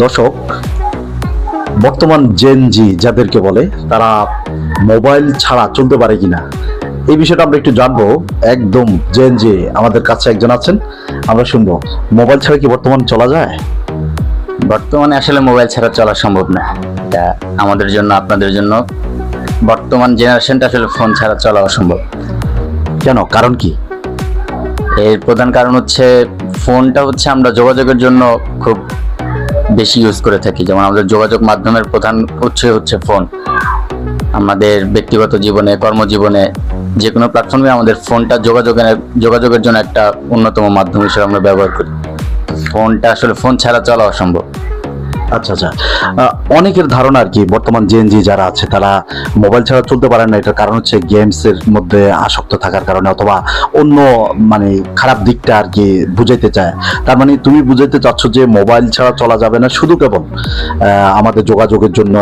দর্শক, বর্তমান জেন জি যাদেরকে বলে, তারা মোবাইল ছাড়া চলতে পারে কিনা এই বিষয়টা আমরা একটু জানবো। একদম জেন জি আমাদের কাছে একজন আছেন, আমরা শুনবো মোবাইল ছাড়া কি বর্তমান চলা যায়। বর্তমানে আসলে মোবাইল ছাড়া চলা সম্ভব না। এটা আমাদের জন্য, আপনাদের জন্য, বর্তমান জেনারেশনটা আসলে ফোন ছাড়া চলা অসম্ভব। কেন, কারণ কি? এর প্রধান কারণ হচ্ছে ফোনটা হচ্ছে আমরা যোগাযোগের জন্য খুব বেশি ইউজ করে থাকি। যেমন আমাদের যোগাযোগ মাধ্যমের প্রধান উৎস হচ্ছে ফোন। আমাদের ব্যক্তিগত জীবনে, কর্মজীবনে, যে কোনো প্ল্যাটফর্মে আমাদের ফোনটা যোগাযোগের জন্য একটা অন্যতম মাধ্যম হিসেবে আমরা ব্যবহার করি। ফোনটা আসলে ফোন ছাড়া চলা অসম্ভব। আচ্ছা আচ্ছা, অনেকের ধারণা আর কি বর্তমান জেন জি যারা আছে তারা মোবাইল ছাড়া চলতে পারে না। এটার কারণ হচ্ছে গেমস এর মধ্যে আসক্ত থাকার কারণে, অথবা অন্য মানে খারাপ দিকটা আর কি বুঝাইতে চায়। তার মানে তুমি বুঝাইতে চাচ্ছ যে মোবাইল ছাড়া চলা যাবে না, শুধু কেবল আমাদের যোগাযোগের জন্য